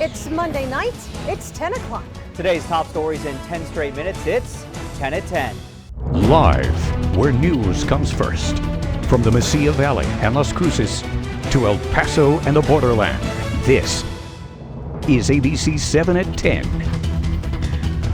It's Monday night. It's 10 o'clock. Today's top stories in 10 straight minutes. It's 10 at 10. Live, where news comes first. From the Mesilla Valley and Las Cruces to El Paso and the borderland, this is ABC 7 at 10.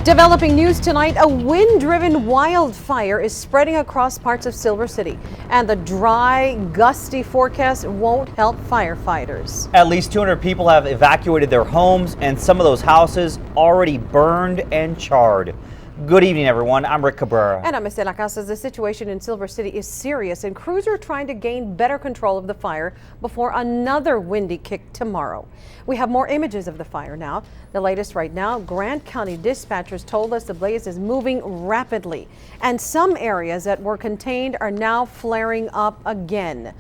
Developing news tonight, a wind-driven wildfire is spreading across parts of Silver City, and the dry, gusty forecast won't help firefighters. At least 200 people have evacuated their homes, and some of those houses already burned and charred. Good evening, everyone. I'm Rick Cabrera. And I'm Estela. Casas. The situation in Silver City is serious, and crews are trying to gain better control of the fire before another windy kick tomorrow. We have more images of the fire now. The latest right now, Grant County dispatchers told us the blaze is moving rapidly, and some areas that were contained are now flaring up again.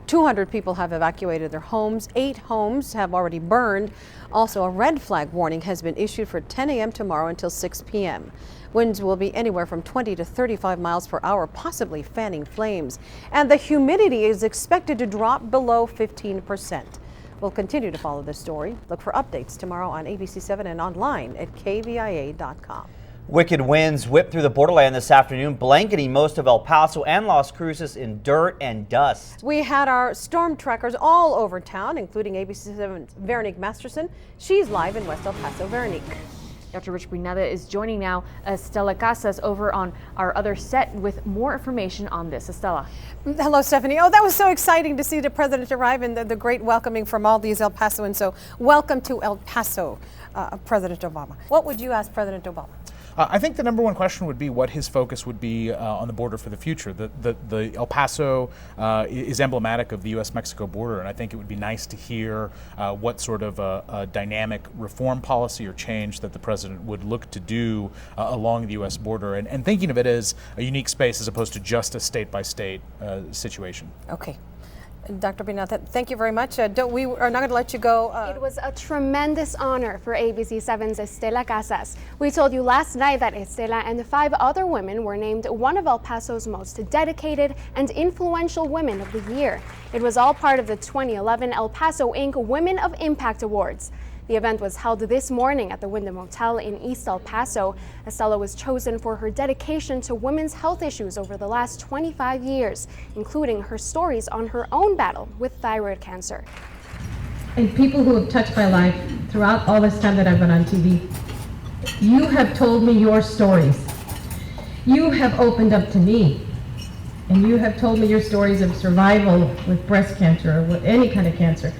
200 people have evacuated their homes. 8 homes have already burned. Also, a red flag warning has been issued for 10 a.m. tomorrow until 6 p.m. Winds will be anywhere from 20 to 35 miles per hour, possibly fanning flames. And the humidity is expected to drop below 15%. We'll continue to follow this story. Look for updates tomorrow on ABC 7 and online at KVIA.com. Wicked winds whipped through the borderland this afternoon, blanketing most of El Paso and Las Cruces in dirt and dust. We had our storm trackers all over town, including ABC 7's Veronique Masterson. She's live in West El Paso. Veronique. Dr. Rich Brunada is joining now Estela Casas over on our other set with more information on this. Estela. Hello, Stephanie. Oh, that was so exciting to see the president arrive and the great welcoming from all these El Pasoans. So welcome to El Paso, President Obama. What would you ask President Obama? I think the number one question would be what his focus would be on the border for the future. The El Paso is emblematic of the U.S.-Mexico border, and I think it would be nice to hear what sort of a dynamic reform policy or change that the president would look to do along the U.S. border, and thinking of it as a unique space as opposed to just a state-by-state situation. Okay. Dr. Binata, thank you very much. We are not going to let you go. It was a tremendous honor for ABC 7's Estela Casas. We told you last night that Estela and 5 other women were named one of El Paso's most dedicated and influential women of the year. It was all part of the 2011 El Paso Inc. Women of Impact Awards. The event was held this morning at the Wyndham Hotel in East El Paso. Estela was chosen for her dedication to women's health issues over the last 25 years, including her stories on her own battle with thyroid cancer. And people who have touched my life throughout all this time that I've been on TV, you have told me your stories. You have opened up to me, and you have told me your stories of survival with breast cancer or with any kind of cancer.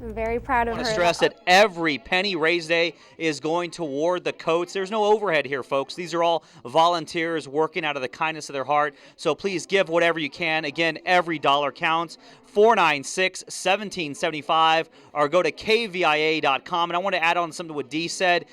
Very proud of her. I want to stress that every penny raised today is going toward the coats. There's no overhead here, folks. These are all volunteers working out of the kindness of their heart. So please give whatever you can. Again, every dollar counts. 496-1775 or go to kvia.com. And I want to add on something to what Dee said.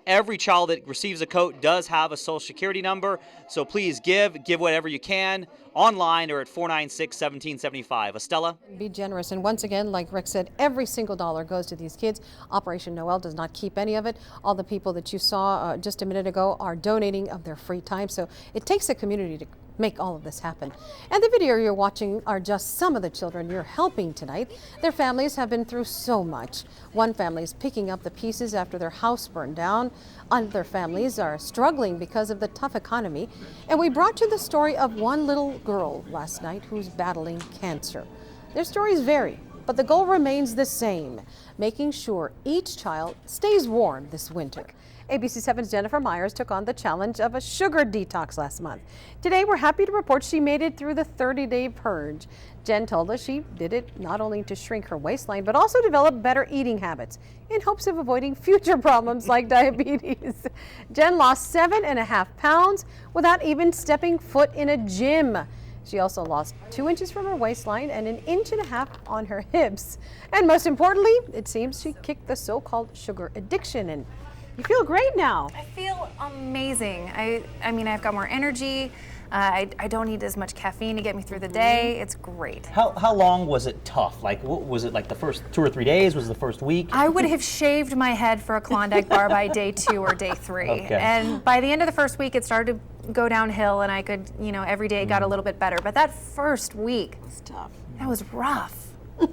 Every child that receives a coat does have a social security number. So please give whatever you can online or at 496-1775. Estela? Be generous. And once again, like Rick said, every single dollar goes to these kids. Operation Noel does not keep any of it. All the people that you saw just a minute ago are donating of their free time. So it takes a community to make all of this happen. And the video you're watching are just some of the children you're helping tonight. Their families have been through so much. One family is picking up the pieces after their house burned down. Other families are struggling because of the tough economy. And we brought you the story of one little girl last night who's battling cancer. Their stories vary, but the goal remains the same, making sure each child stays warm this winter. ABC 7's Jennifer Myers took on the challenge of a sugar detox last month. Today, we're happy to report she made it through the 30-day purge. Jen told us she did it not only to shrink her waistline, but also develop better eating habits in hopes of avoiding future problems like diabetes. Jen lost 7.5 pounds without even stepping foot in a gym. She also lost 2 inches from her waistline and 1.5 inches on her hips. And most importantly, it seems she kicked the so-called sugar addiction, and you feel great now. I feel amazing. I mean, I've got more energy. I don't need as much caffeine to get me through the day. It's great. How long was it tough? Like, was it like the first 2 or 3 days? Was it the first week? I would have shaved my head for a Klondike bar by day 2 or day 3. Okay. And by the end of the first week, it started to go downhill, and I could, every day it got a little bit better. But that first week was tough. That was rough. I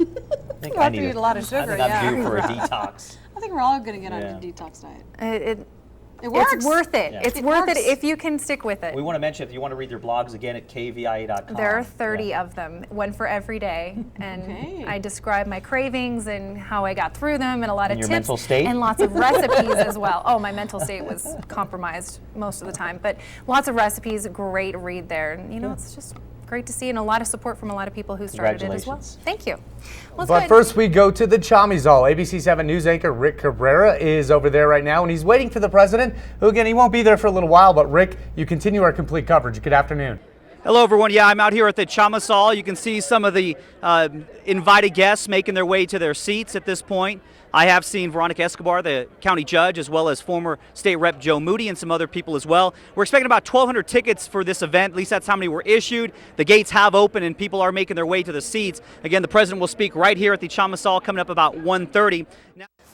think I need a lot of sugar. I think I'm due for a detox. think we're all going to get on a detox diet. It works. It's worth it. Yeah. It's It worth works. it if you can stick with it. We want to mention, if you want to read their blogs again, at kvia.com. There are 30 of them, one for every day, and I describe my cravings and how I got through them, and a lot of your tips mental state? and lots of recipes as well. Oh, my mental state was compromised most of the time, but lots of recipes, great read there, and you know, it's just great to see, and a lot of support from a lot of people who started it as well. Congratulations. Thank you. Let's go But ahead. first we go to the Chamizal. ABC 7 News anchor Rick Cabrera is over there right now, and he's waiting for the president, who again, he won't be there for a little while, but Rick, you continue our complete coverage. Good afternoon. Hello, everyone. Yeah, I'm out here at the Chamizal. You can see some of the invited guests making their way to their seats at this point. I have seen Veronica Escobar, the county judge, as well as former state rep Joe Moody and some other people as well. We're expecting about 1,200 tickets for this event. At least that's how many were issued. The gates have opened and people are making their way to the seats. Again, the president will speak right here at the Chamizal coming up about 1:30.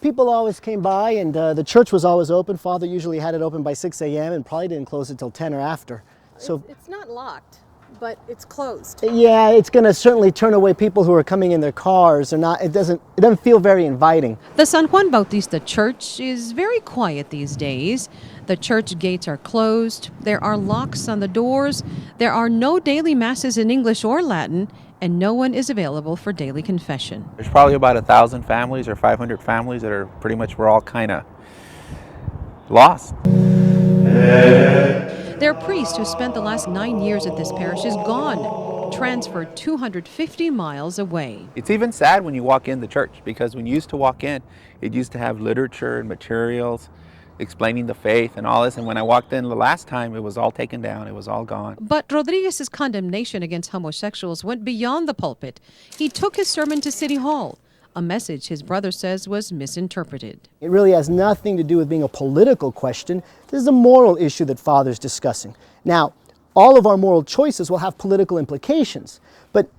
People always came by, and the church was always open. Father usually had it open by 6 a.m. and probably didn't close it till 10 or after. So It's not locked, but it's closed. yeah, it's going to certainly turn away people who are coming in their cars. Or not. It doesn't feel very inviting. The San Juan Bautista Church is very quiet these days. The church gates are closed. There are locks on the doors. There are no daily masses in English or Latin, and no one is available for daily confession. There's probably about 1,000 families or 500 families that are pretty much, we're all kind of lost. Their priest, who spent the last 9 years at this parish, is gone, transferred 250 miles away. It's even sad when you walk in the church, because when you used to walk in, it used to have literature and materials explaining the faith and all this, and when I walked in the last time, it was all taken down, it was all gone. But Rodriguez's condemnation against homosexuals went beyond the pulpit. He took his sermon to City Hall, a message his brother says was misinterpreted. It really has nothing to do with being a political question. This is a moral issue that Father's discussing. Now, all of our moral choices will have political implications, but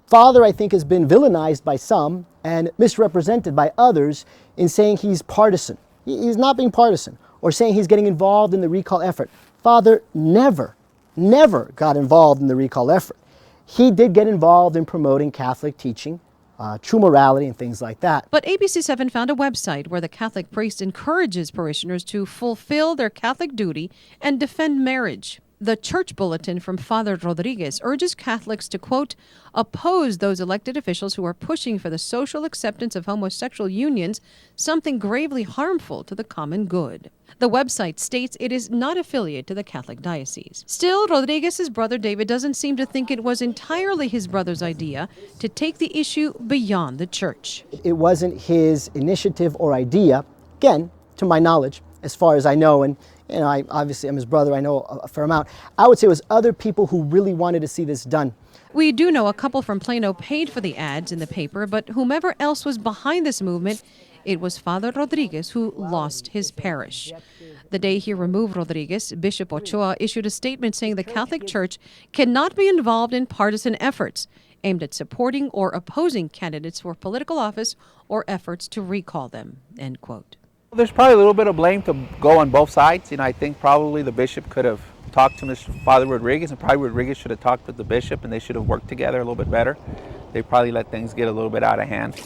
Father, I think, has been villainized by some and misrepresented by others in saying he's partisan. He's not being partisan, or saying he's getting involved in the recall effort. Father never got involved in the recall effort. He did get involved in promoting Catholic teaching, true morality and things like that. But ABC7 found a website where the Catholic priest encourages parishioners to fulfill their Catholic duty and defend marriage. The church bulletin from Father Rodriguez urges Catholics to, quote, oppose those elected officials who are pushing for the social acceptance of homosexual unions, something gravely harmful to the common good. The website states it is not affiliated to the Catholic diocese. Still, Rodriguez's brother David doesn't seem to think it was entirely his brother's idea to take the issue beyond the church. It wasn't his initiative or idea, again, to my knowledge, as far as I know, and you know, obviously I'm his brother, I know a fair amount. I would say it was other people who really wanted to see this done. We do know a couple from Plano paid for the ads in the paper, but whomever else was behind this movement, it was Father Rodriguez who lost his parish. The day he removed Rodriguez, Bishop Ochoa issued a statement saying the Catholic Church cannot be involved in partisan efforts aimed at supporting or opposing candidates for political office or efforts to recall them, end quote. There's probably a little bit of blame to go on both sides. You know, I think probably the bishop could have talked to Mr. Father Rodriguez, and probably Rodriguez should have talked with the bishop, and they should have worked together a little bit better. They probably let things get a little bit out of hand.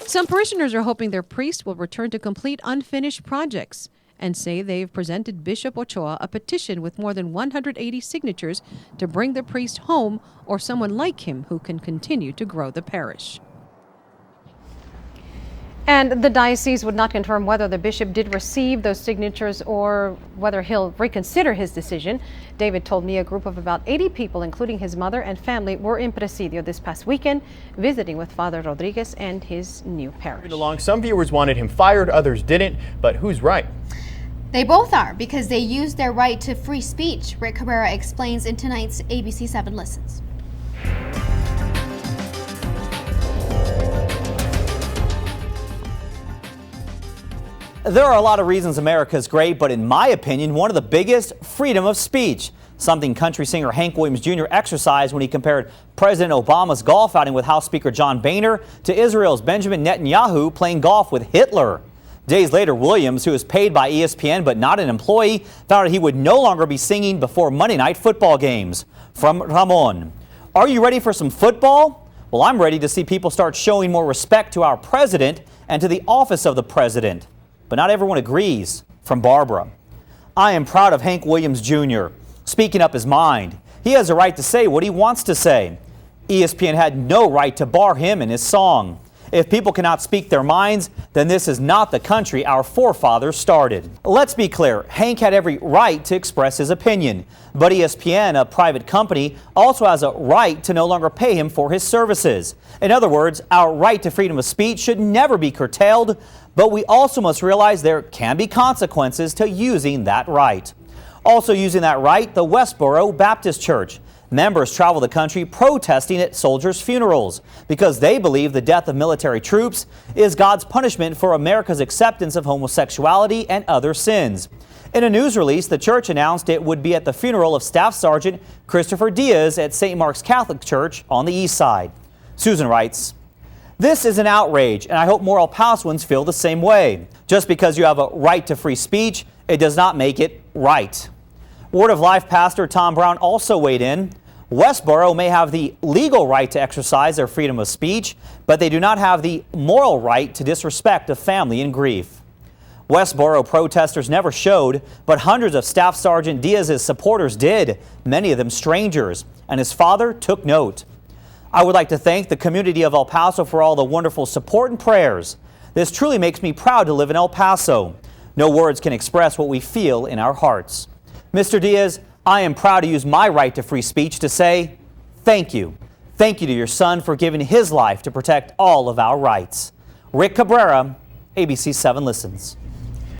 Some parishioners are hoping their priest will return to complete unfinished projects and say they've presented Bishop Ochoa a petition with more than 180 signatures to bring the priest home or someone like him who can continue to grow the parish. And the diocese would not confirm whether the bishop did receive those signatures or whether he'll reconsider his decision. David told me a group of about 80 people, including his mother and family, were in Presidio this past weekend, visiting with Father Rodriguez and his new parish. Some viewers wanted him fired, others didn't, but who's right? They both are, because they used their right to free speech, Rick Cabrera explains in tonight's ABC 7 Listens. There are a lot of reasons America is great, but in my opinion, one of the biggest, freedom of speech. Something country singer Hank Williams Jr. exercised when he compared President Obama's golf outing with House Speaker John Boehner to Israel's Benjamin Netanyahu playing golf with Hitler. Days later, Williams, who is paid by ESPN but not an employee, found out he would no longer be singing before Monday night football games. From Ramon, are you ready for some football? Well, I'm ready to see people start showing more respect to our president and to the office of the president. But not everyone agrees. From Barbara. I am proud of Hank Williams Jr. speaking up his mind. He has a right to say what he wants to say. ESPN had no right to bar him in his song. If people cannot speak their minds, then this is not the country our forefathers started. Let's be clear, Hank had every right to express his opinion, but ESPN, a private company, also has a right to no longer pay him for his services. In other words, our right to freedom of speech should never be curtailed, but we also must realize there can be consequences to using that right. Also using that right, the Westboro Baptist Church. Members travel the country protesting at soldiers' funerals because they believe the death of military troops is God's punishment for America's acceptance of homosexuality and other sins. In a news release, the church announced it would be at the funeral of Staff Sergeant Christopher Diaz at St. Mark's Catholic Church on the east side. Susan writes, "This is an outrage, and I hope more El Pasoans feel the same way. Just because you have a right to free speech, it does not make it right." Word of Life pastor Tom Brown also weighed in. Westboro may have the legal right to exercise their freedom of speech, but they do not have the moral right to disrespect a family in grief. Westboro protesters never showed, but hundreds of Staff Sergeant Diaz's supporters did, many of them strangers, and his father took note. I would like to thank the community of El Paso for all the wonderful support and prayers. This truly makes me proud to live in El Paso. No words can express what we feel in our hearts. Mr. Diaz, I am proud to use my right to free speech to say thank you. Thank you to your son for giving his life to protect all of our rights. Rick Cabrera, ABC 7 Listens.